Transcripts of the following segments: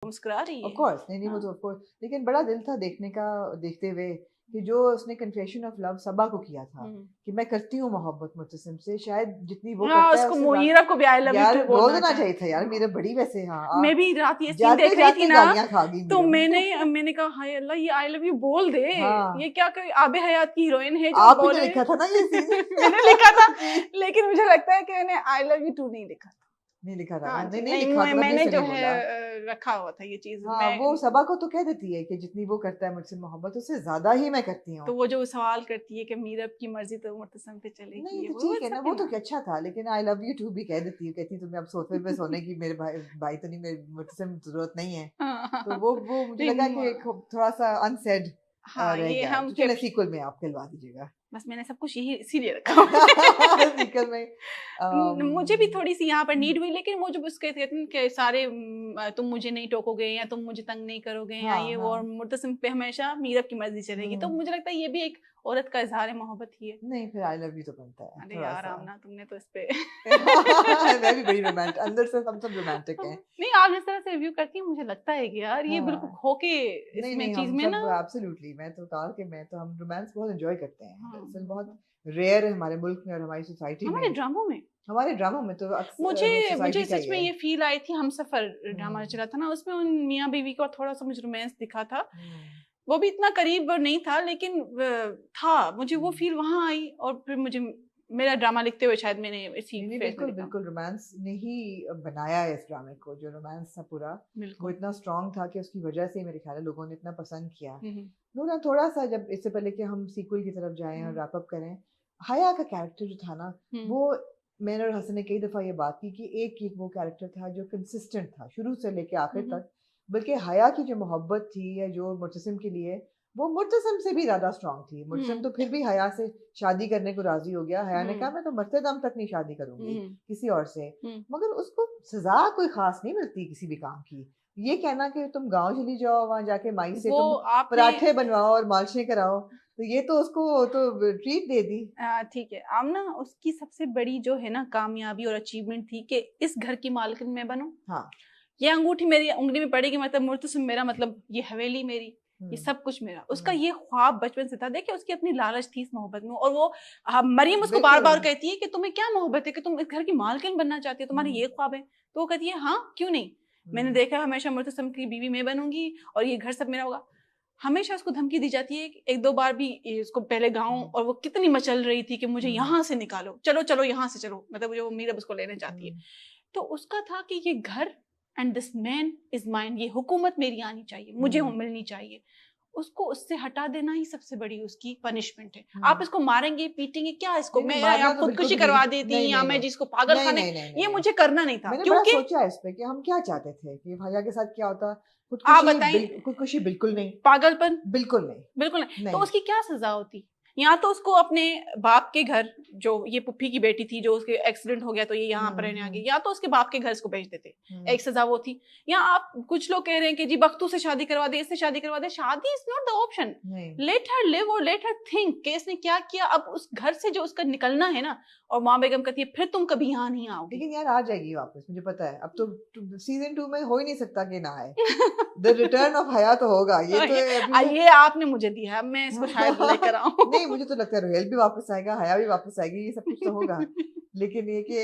मुस्कुरा रही ऑफ है। कोर्स, नहीं वो हाँ। तो ऑफ कोर्स, लेकिन बड़ा दिल था देखते हुए कि जो उसने कन्फेशन ऑफ लव सबा को किया था कि मैं करती हूँ मोहब्बत मुतसिम से, शायद जितनी वो हाँ, करता है उसको उससे मीरा को भी आई लव यू यार टू बोल बोलना देना चाहिए था चाहती यार, हूँ। मेरा बड़ी वैसे हाँ मैं भी रात ये सीन जाते देख रही थी जाते ना, गालियां खा गई तो मीरम। मैंने कहा हाय अल्लाह ये आई लव यू बोल दे। हाँ ये क्या कोई आबे हयात की हीरोइन है जो आप ही ने बोले। लिखा था ना ये सीन। मैंने लिखा था, जी लेकिन मुझे लगता है कि मैंने आई लव यू टू नहीं लिखा। नहीं लिखा था हाँ ना, जी, नहीं नहीं नहीं लिखा तो तभी मैंने से जो नहीं है बोला। रखा हुआ था ये चीज हाँ मैं। वो सबा को तो कह देती है कि जितनी वो करता है मुझसे मोहब्बत उससे ज्यादा ही मैं करती हूँ। तो वो जो सवाल करती है कि मीरब की मर्जी तो मुर्तसम पे नहीं चलेगी, तो वो ठीक है ना, वो तो ना। अच्छा था, लेकिन आई लव यू टू भी कह देती है, कहती तुम्हें अब सोफे पे सोने की मेरे भाई तो नहीं, मेरे मुझसे जरूरत नहीं है। हाँ, हाँ, तो हाँ। वो मुझे नहीं लगा कि थोड़ा सा अनसेड हाँ रह ये गया, हम तो के चले सीक्वल में आप खिलवा दीजिएगा। बस मैंने सब कुछ यही इसीलिए रखा हुआ है। सीक्वल में मुझे भी थोड़ी सी यहाँ पर हम्म, नीड हुई, लेकिन वो जब उसके कहते हैं कि सारे तुम मुझे नहीं टोकोगे या तुम मुझे तंग नहीं करोगे या हाँ ये वो, और हाँ मुर्तसिम पे हमेशा मीरब की मर्जी चलेगी, तो हम्म, मुझे लगता है ये भी एक औरत का इजहार मोहब्बत ही है। नहीं फिर आई लव यू तो बनता है अरे थोड़ा यार सा। आमना तुमने तो इस पे मैं भी बड़ी रोमांटिक, अंदर से हम सब रोमांटिक हैं। नहीं, आप जिस तरह से रिव्यू करती हैं मुझे लगता है कि यार ये बिल्कुल हाँ खो के नहीं इसमें नहीं चीज हम में ना। सब एब्सोल्युटली, मैं तो कहा कि मैं तो हम रोमांस बहुत एंजॉय करते हैं, दरअसल बहुत हाँ, रेयर है हमारे मुल्क में और हमारी सोसाइटी हमारे में। ड्रामों में हमारे ड्रामों में तो अक्सर मुझे मुझे सोसाइटी का सच ही में है। ये फील आई थी, हम सफर ड्रामा हम्म चला था ना, उसमें उन मियाँ बीवी का थोड़ा सा मुझे रोमांस दिखा था। हम्म वो भी इतना करीब नहीं था, लेकिन था, मुझे वो हम्म। फील वहां आई, और फिर मुझे मेरा ड्रामा लिखते हुए शायद मैंने इसी नहीं नहीं फेज में बिल्कुल लिखा। बिल्कुल, रोमांस ने ही बनाया है इस ड्रामे को, जो रोमांस था पूरा वो बिल्कुल। इतना स्ट्रांग था कि उसकी वजह से ही मेरे ख्याल है लोगों ने इतना पसंद किया। हम्म नूरा थोड़ा सा, जब इससे पहले कि हम सीक्वल की तरफ जाएं और हम्म रैप अप करें, हया का कैरेक्टर जो था ना, हम्म वो मैंने और हसन ने कई दफ़ा ये बात की कि एक वो कैरेक्टर था जो कंसिस्टेंट था शुरू से लेके आखिर हम्म तक, बल्कि हया की जो मोहब्बत थी या जो मुर्तसिम के लिए, वो मुर्तसिम से भी ज़्यादा स्ट्रांग थी। मुर्तसिम हम्म तो फिर भी हया से शादी करने को राजी हो गया, हया ने कहा हम्म मैं तो मरते दम तक नहीं शादी करूंगी हम्म किसी और से, हम्म मगर उसको सजा कोई खास नहीं मिलती किसी भी काम की। ये कहना कि तुम गांव चली जाओ, वहां जाके माई से वो तुम आपने पराठे बनवाओ और मालशे कराओ, तो ये तो उसको तो ट्रीट दे दी। ठीक है आमना, उसकी सबसे बड़ी जो है ना कामयाबी और अचीवमेंट थी कि इस घर की मालकिन मैं बनूं, हाँ ये अंगूठी मेरी उंगली में पड़ेगी, मतलब मुर्तसिम मेरा, मतलब ये हवेली मेरी, ये हम्म सब कुछ मेरा। उसका हम्म ये ख्वाब बचपन से था। देखिए उसकी अपनी लालच थी इस मोहब्बत में, और वो मरियम उसको बार बिल्कुल बार कहती है कि तुम्हें क्या मोहब्बत है कि तुम इस घर की मालकिन बनना चाहती हो, तुम्हारे हम्म ये ख्वाब है। तो वो कहती है हाँ क्यों नहीं, मैंने हम्म देखा है हमेशा मुर्तसिम की बीवी मैं बनूंगी और ये घर सब मेरा होगा। हमेशा उसको धमकी दी जाती है, एक दो बार भी इसको पहले गाँव, हम्म और वो कितनी मचल रही थी कि मुझे हम्म यहाँ से निकालो, चलो चलो यहाँ से चलो, मतलब जो मीरब उसको लेने जाती है। हम्म तो उसका था कि ये घर and this man is mine, ये हुकूमत मेरी आनी चाहिए, मुझे हम्म मिलनी चाहिए। उसको उससे हटा देना ही सबसे बड़ी उसकी पनिशमेंट है। आप हम्म। इसको मारेंगे पीटेंगे क्या, इसको नहीं नहीं मैं मारना आप तो बिल्कुल खुदकुशी भी नहीं, करवा देती नहीं या नहीं मैं नहीं जिसको पागल नहीं खाने, नहीं नहीं नहीं ये नहीं। मुझे करना नहीं था मैंने बड़ा क्योंकि। सोचा है इस पे कि हम क्या चाहते थे कि भैया के साथ क्या होता। आप बताइए, खुदकुशी बिल्कुल नहीं, पागलपन बिल्कुल नहीं। बिल्कुल नहीं, तो नहीं उसकी क्या सजा होती। या तो उसको अपने बाप के घर, जो ये पुप्पी की बेटी थी जो उसके एक्सीडेंट हो गया तो ये यहाँ पर रहने आ गई, या तो उसके बाप के घर इसको भेज देते, हम्म एक सजा वो थी। या आप कुछ लोग कह रहे हैं कि जी बख्तू से शादी करवा दे, इससे शादी करवा दे, शादी इज नॉट द ऑप्शन, नहीं लेट हर लिव और लेट हर थिंक कि इसने क्या किया। अब उस घर से जो उसका निकलना है ना, और माँ बेगम कहती है फिर तुम कभी यहाँ नहीं आओगी। लेकिन यार आ जाएगी वापस, मुझे पता है। अब तो सीजन 2 में हो ही नहीं सकता कि ना आए। द रिटर्न ऑफ हया तो होगा, ये तो अभी ये आपने मुझे दिया है, मैं इसको शायद लेकर नहीं आऊं। मुझे तो लगता है रोहेल भी वापस आएगा, हया भी वापस आएगी, ये सब कुछ तो होगा। लेकिन ये कि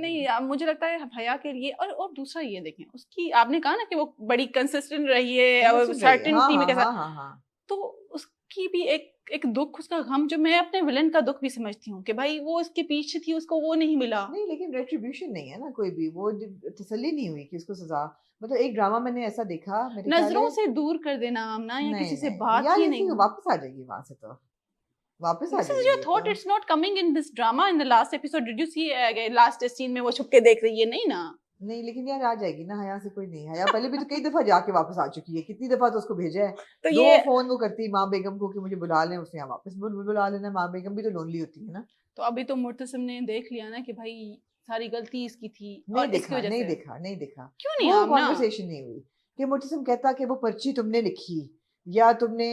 नहीं मुझे लगता है भैया के लिए, और दूसरा ये देखें उसकी, आपने कहा ना कि वो बड़ी कंसिस्टेंट रही है और कंसिस्टेंट रही है, हाँ सर्टेनिटी में हाँ कैसा, हाँ हाँ हाँ। तो उसकी भी एक दुख, उसका गम, जो मैं अपने विलन का दुख भी समझती हूँ कि भाई वो इसके पीछे थी, उसको वो नहीं मिला। नहीं लेकिन रेट्रीब्यूशन नहीं है ना कोई भी, वो तसल्ली नहीं हुई कि उसको सजा, मतलब एक ड्रामा मैंने ऐसा देखा, मेरे ख्याल नजरों है। से दूर कर देना आमना, या नहीं किसी से नहीं बात यार ही ये नहीं। वापस आ जाएगी वहां से, तो वापस आ दिस इज जाएगी योर ये थॉट, तो। It's not coming in this drama in the last episode, did you see last scene में वो छुप के देख रही है, नहीं ना। नहीं लेकिन यार आ जाएगी ना, हया से कोई नहीं, हया पहले भी तो कई दफा जाके वापस आ चुकी है, कितनी दफा तो उसको भेजा है। तो दो ये, फोन वो करती माँ बेगम को कि मुझे बुला लें, उसने यहाँ वापस बुला लेना, माँ बेगम भी तो लोनली होती है ना। तो अभी तो मुर्तसिम ने देख लिया ना कि भाई सारी गलती इसकी थी नहीं और इसकी देखा वजह नहीं से। देखा नहीं देखा, क्यों नहीं वो आमना। कॉन्वर्सेशन नहीं हुई कि मुर्तसिम कहता कि वो पर्ची तुमने लिखी या तुमने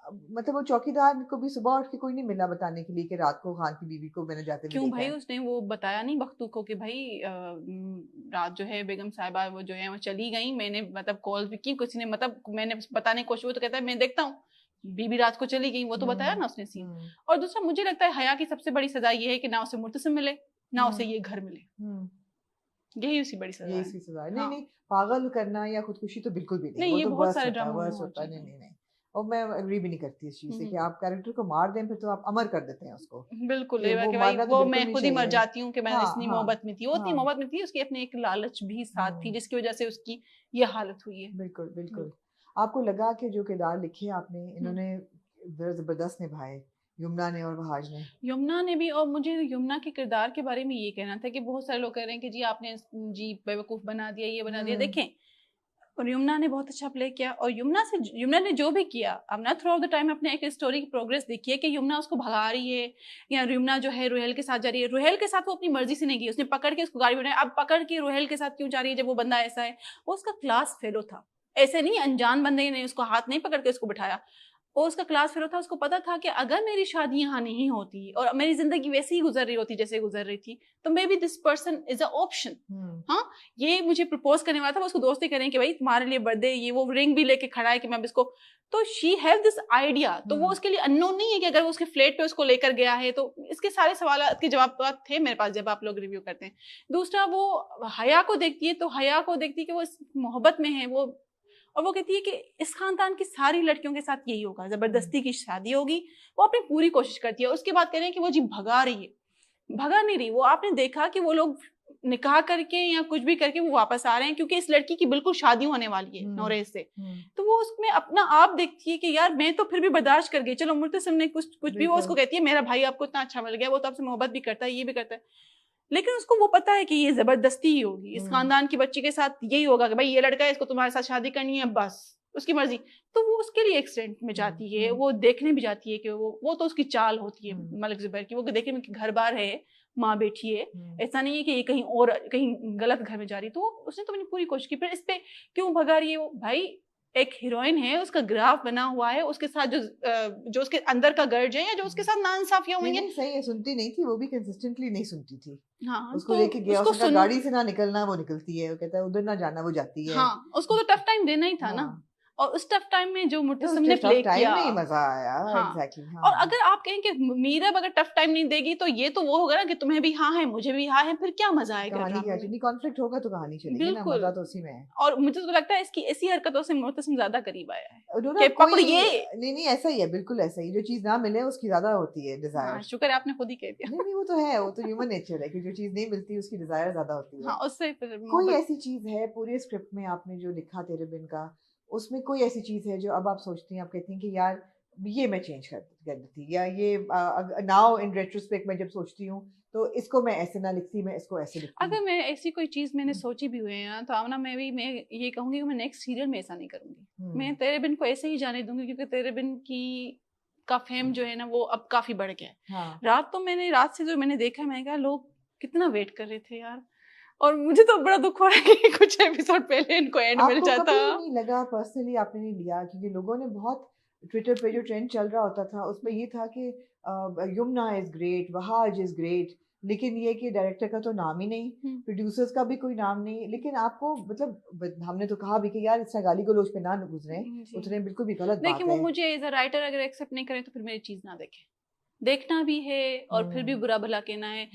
मतलब वो चौकीदार को भी सुबह उठ के कोई नहीं मिला बताने के लिए कि रात को खान की बीवी को मैंने जाते हुए क्यों देखा भाई, है। उसने वो बताया नहीं बख्तू को कि भाई रात जो है बेगम साहिबा वो जो है वो चली गई, मैंने मतलब कॉल भी की, किसी ने मतलब मैंने बताने की कोशिश, वो तो कहता है मैं देखता हूँ बीबी रात को चली गई, वो तो बताया ना उसने सीन। हम्म और दूसरा मुझे लगता है हया की सबसे बड़ी सजा ये है कि ना उसे मुर्तसिम मिले ना उसे हम्म ये घर मिले, हम्म यही उसकी बड़ी सजा ये है। इसकी सजा है। नहीं हाँ, नहीं, पागल करना या खुदकुशी तो बिल्कुल भी नहीं, नहीं वो ये तो बहुत वर्स्ट सारे होता है, ड्रामों में वर्स्ट हो होता है। चुका नहीं है। नहीं नहीं, और मैं एग्री भी नहीं करती इस चीज से कि हम्म, आप कैरेक्टर को मार दें फिर तो आप अमर कर देते हैं उसको, बिल्कुल, कि ये वो कि भाई मारना तो वो बिल्कुल मैं नहीं खुद ही मर चाहिए। जाती हूँ कि मैं हाँ इतनी हाँ मोहब्बत में थी, वो इतनी हाँ। मोहब्बत में थी, उसकी अपने एक लालच भी साथ थी जिसकी वजह से उसकी ये हालत हुई है। बिल्कुल बिल्कुल। बिल्कुल। आपको लगा कि जो किरदार लिखे आपने हम्म। इन्होंने बड़ा जबरदस्त निभाए, यमुना ने और वहाज ने? यमुना ने भी, और मुझे यमुना के किरदार के बारे में ये कहना था कि बहुत सारे लोग कह रहे हैं कि जी आपने जी बेवकूफ बना दिया, ये बना दिया, हम्म देखें और यमुना ने बहुत अच्छा प्ले किया, और यमुना ने जो भी किया, अब ना थ्रू आउट द टाइम अपने एक स्टोरी की प्रोग्रेस देखी है कि यमुना उसको भगा रही है या यमुना जो है रोहेल के साथ जा रही है। रोहेल के साथ वो अपनी मर्जी से नहीं गई, उसने पकड़ के उसको गाड़ी बनाई, अब पकड़ के रोहेल के साथ क्यों जा रही है जब वो बंदा ऐसा है, वो उसका क्लास फेलो था, ऐसे नहीं अनजान बंदे ने उसको हाथ नहीं पकड़ के उसको बिठाया, वो उसका क्लास फेलो था, उसको पता था कि अगर मेरी शादी यहाँ नहीं होती और मेरी जिंदगी वैसे ही गुजर रही होती जैसे गुजर रही थी तो may be this person is a option. हाँ, ये मुझे प्रपोज करने वाला था, वो उसको दोस्ती करें कि भाई तुम्हारे लिए बर्थडे, ये वो रिंग भी लेके खड़ा है कि मैं अब इसको, तो शी हैव दिस आइडिया, तो वो उसके लिए अननोन नहीं है कि अगर वो उसके फ्लैट पे उसको लेकर गया है, तो इसके सारे सवाल के जवाब थे मेरे पास जब आप लोग रिव्यू करते हैं। दूसरा वो हया को देखती है, तो हया को देखती है कि वो इस मोहब्बत में है वो, और वो कहती है कि इस खानदान की सारी लड़कियों के साथ यही होगा, जबरदस्ती की शादी होगी, वो अपनी पूरी कोशिश करती है। उसके बाद कह रहे हैं कि वो जी भगा रही है, भगा नहीं रही, वो आपने देखा कि वो लोग निकाह करके या कुछ भी करके वो वापस आ रहे हैं क्योंकि इस लड़की की बिल्कुल शादी होने वाली है नौरेज से, तो वो उसमें अपना आप देखती है कि यार मैं तो फिर भी बर्दाश्त कर गई, चलो मुर्तसिम ने कुछ कुछ भी, वो उसको कहती है मेरा भाई आपको इतना अच्छा मिल गया, वो तो आपसे मोहब्बत भी करता है, ये भी करता है, लेकिन उसको वो पता है कि ये जबरदस्ती ही होगी, इस खानदान की बच्ची के साथ यही होगा कि भाई ये लड़का है, इसको तुम्हारे साथ शादी करनी है, बस उसकी मर्जी। तो वो उसके लिए एक्सटेंट में जाती है, वो देखने भी जाती है कि वो तो उसकी चाल होती है मलिक जुबैर की, वो देखने में घर बार है, माँ बेटी है, ऐसा नहीं है कि ये कहीं और कहीं गलत घर में जा रही, तो उसने तो अपनी पूरी कोशिश की। फिर इस पे क्यों भगा रही है वो, भाई एक हीरोइन है, उसका ग्राफ बना हुआ है, उसके साथ जो उसके अंदर का गर्ज है या जो उसके साथ नाइंसाफियां हुई नहीं है। नहीं सही है, सुनती नहीं थी वो भी, कंसिस्टेंटली नहीं सुनती थी। हाँ, उसको तो लेके गया, उसको उसने कहा सुन, गाड़ी से ना निकलना, वो निकलती है, वो कहता है उधर ना जाना, वो जाती है। हाँ, उसको तो टफ टाइम देना ही था ना, हाँ, और उस टफ टाइम में जो ये मुर्तसिम उस ने टफ प्ले टाइम किया। में ही मजा आया। हाँ, एग्जैक्टली और हाँ। अगर आप कहें कि मीरब अगर टफ टाइम नहीं देगी तो ये तो वो होगा ना कि तुम्हें भी हाँ है मुझे भी हाँ है, फिर क्या मजा आएगा कहानी ड्रामे क्या में। चली, कॉन्फ्लिक्ट होगा तो कहानी चलेगी ना, बिल्कुल, मजा तो उसी में है। और मुझे तो लगता है इसकी ऐसी हरकतों से मुर्तसिम ज्यादा करीब आया है उन्होंने कि कोई, पकड़िए। नहीं नहीं ऐसा ही है, बिल्कुल ऐसा ही, जो चीज ना मिले उसकी ज्यादा होती है हाँ, डिजायर। शुक्र है आपने खुद ही कह नहीं दिया। नहीं, वो तो है, वो तो ह्यूमन नेचर है कि जो चीज नहीं मिलती उसकी डिजायर ज्यादा होती हाँ, है। उससे फिर कोई मोहब्बत। ऐसी चीज है पूरे स्क्रिप्ट में आपने जो लिखा तेरे बिन का, उसमें कोई ऐसी चीज है जो अब आप सोचती हैं, आप कहती हैं कि यार ये मैं चेंज कर देती, या ये नाउ इन रेट्रोस्पेक्ट में जब सोचती हूँ तो इसको मैं ऐसे ना लिखती, मैं इसको ऐसे लिखती। अगर मैं ऐसी कोई चीज मैंने सोची भी हुई है ना, तो आमना मैं ये कहूंगी कि मैं नेक्स्ट सीरियल में ऐसा नहीं करूंगी, मैं तेरे बिन को ऐसे ही जाने दूंगी, क्योंकि तेरे बिन की का फेम जो है ना वो अब काफी बढ़ गया है। हाँ। रात से जो मैंने देखा, मैंने कहा लोग कितना वेट कर रहे थे यार, और मुझे तो बड़ा दुख हो रहा है कि कुछ एपिसोड पहले इनको एंड मिल आपको जाता। कभी नहीं लगा पर्सनली, आपने नहीं लिया, क्योंकि लोगों ने बहुत, ट्विटर पे जो ट्रेंड चल रहा होता था उसमें ये था कि Yamuna is great, Wahaj is great, लेकिन ये कि डायरेक्टर का तो नाम ही नहीं, प्रोड्यूसर्स का भी कोई नाम नहीं, लेकिन आपको मतलब हमने तो कहा भी कि यार इतना गाली गलौज पे ना गुजरे, उतने बिल्कुल भी गलत देखिए बात वो है। मुझे एज अ राइटर अगर एक्सेप्ट नहीं करें तो फिर मेरी चीज ना देखें, देखना भी है और फिर भी बुरा भला कहना है।